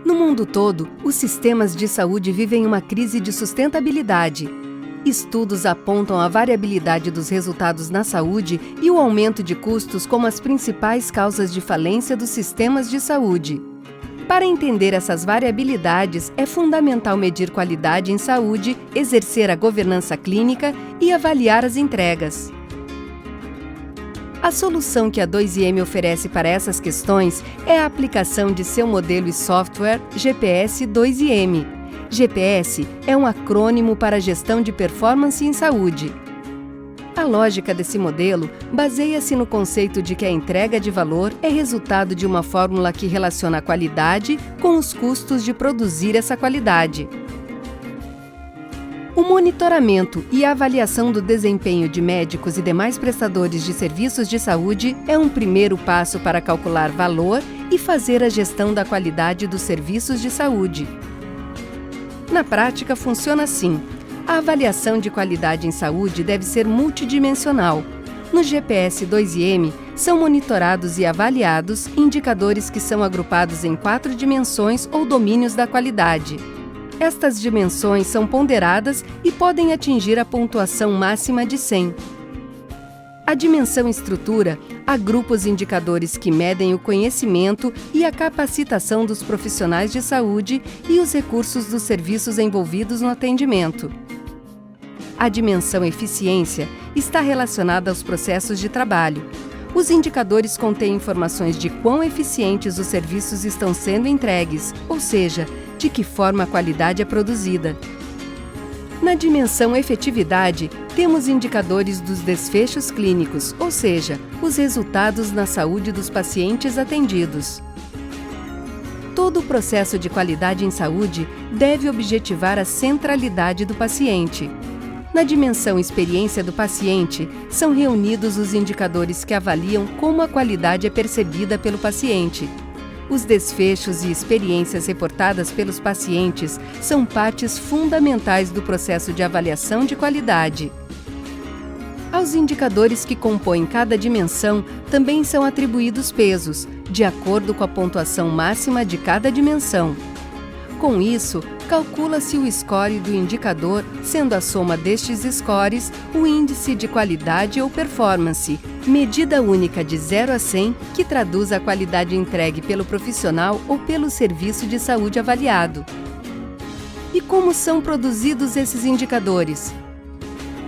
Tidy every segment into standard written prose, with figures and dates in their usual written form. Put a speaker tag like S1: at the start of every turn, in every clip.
S1: No mundo todo, os sistemas de saúde vivem uma crise de sustentabilidade. Estudos apontam a variabilidade dos resultados na saúde e o aumento de custos como as principais causas de falência dos sistemas de saúde. Para entender essas variabilidades, é fundamental medir qualidade em saúde, exercer a governança clínica e avaliar as entregas. A solução que a 2IM oferece para essas questões é a aplicação de seu modelo e software GPS 2IM. GPS é um acrônimo para Gestão de Performance em Saúde. A lógica desse modelo baseia-se no conceito de que a entrega de valor é resultado de uma fórmula que relaciona a qualidade com os custos de produzir essa qualidade. O monitoramento e a avaliação do desempenho de médicos e demais prestadores de serviços de saúde é um primeiro passo para calcular valor e fazer a gestão da qualidade dos serviços de saúde. Na prática, funciona assim. A avaliação de qualidade em saúde deve ser multidimensional. No GPS 2IM, são monitorados e avaliados indicadores que são agrupados em 4 dimensões ou domínios da qualidade. Estas dimensões são ponderadas e podem atingir a pontuação máxima de 100. A dimensão estrutura agrupa os indicadores que medem o conhecimento e a capacitação dos profissionais de saúde e os recursos dos serviços envolvidos no atendimento. A dimensão eficiência está relacionada aos processos de trabalho. Os indicadores contêm informações de quão eficientes os serviços estão sendo entregues, ou seja, de que forma a qualidade é produzida. Na dimensão efetividade, temos indicadores dos desfechos clínicos, ou seja, os resultados na saúde dos pacientes atendidos. Todo o processo de qualidade em saúde deve objetivar a centralidade do paciente. Na dimensão experiência do paciente, são reunidos os indicadores que avaliam como a qualidade é percebida pelo paciente. Os desfechos e experiências reportadas pelos pacientes são partes fundamentais do processo de avaliação de qualidade. Aos indicadores que compõem cada dimensão também são atribuídos pesos, de acordo com a pontuação máxima de cada dimensão. Com isso, calcula-se o score do indicador, sendo a soma destes scores o índice de qualidade ou performance, medida única de 0 a 100 que traduz a qualidade entregue pelo profissional ou pelo serviço de saúde avaliado. E como são produzidos esses indicadores?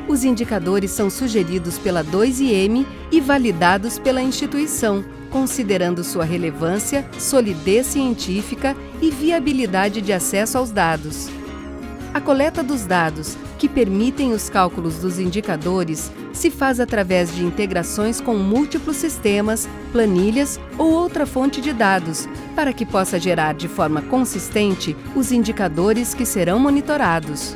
S1: Os indicadores são sugeridos pela 2IM e validados pela instituição, considerando sua relevância, solidez científica e viabilidade de acesso aos dados. A coleta dos dados, que permitem os cálculos dos indicadores, se faz através de integrações com múltiplos sistemas, planilhas ou outra fonte de dados, para que possa gerar de forma consistente os indicadores que serão monitorados.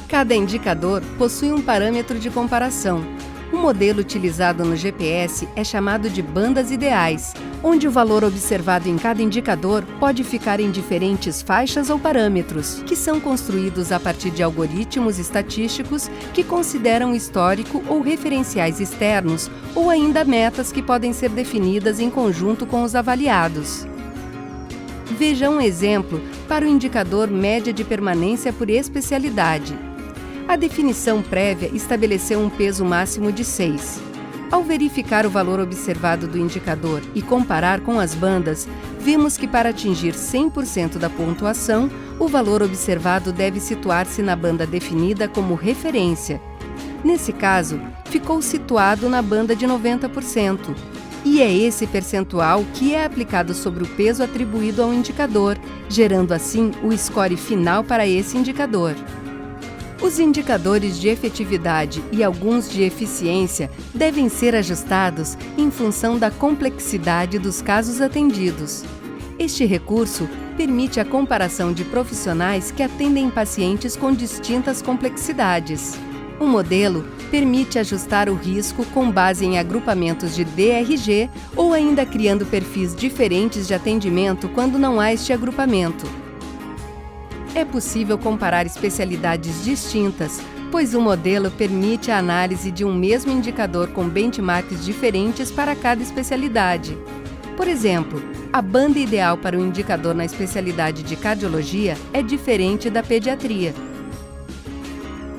S1: Cada indicador possui um parâmetro de comparação. O modelo utilizado no GPS é chamado de bandas ideais, onde o valor observado em cada indicador pode ficar em diferentes faixas ou parâmetros, que são construídos a partir de algoritmos estatísticos que consideram histórico ou referenciais externos, ou ainda metas que podem ser definidas em conjunto com os avaliados. Veja um exemplo para o indicador média de permanência por especialidade. A definição prévia estabeleceu um peso máximo de 6. Ao verificar o valor observado do indicador e comparar com as bandas, vemos que para atingir 100% da pontuação, o valor observado deve situar-se na banda definida como referência. Nesse caso, ficou situado na banda de 90%. E é esse percentual que é aplicado sobre o peso atribuído ao indicador, gerando assim o score final para esse indicador. Os indicadores de efetividade e alguns de eficiência devem ser ajustados em função da complexidade dos casos atendidos. Este recurso permite a comparação de profissionais que atendem pacientes com distintas complexidades. O modelo permite ajustar o risco com base em agrupamentos de DRG ou ainda criando perfis diferentes de atendimento quando não há este agrupamento. É possível comparar especialidades distintas, pois o modelo permite a análise de um mesmo indicador com benchmarks diferentes para cada especialidade. Por exemplo, a banda ideal para o indicador na especialidade de cardiologia é diferente da pediatria.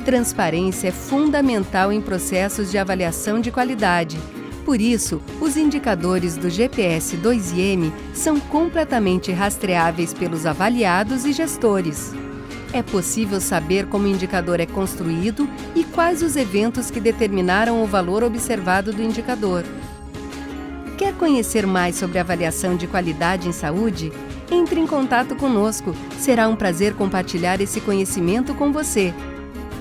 S1: Transparência é fundamental em processos de avaliação de qualidade. Por isso, os indicadores do GPS 2IM são completamente rastreáveis pelos avaliados e gestores. É possível saber como o indicador é construído e quais os eventos que determinaram o valor observado do indicador. Quer conhecer mais sobre avaliação de qualidade em saúde? Entre em contato conosco. Será um prazer compartilhar esse conhecimento com você.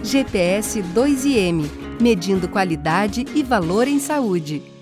S1: GPS 2IM, medindo qualidade e valor em saúde.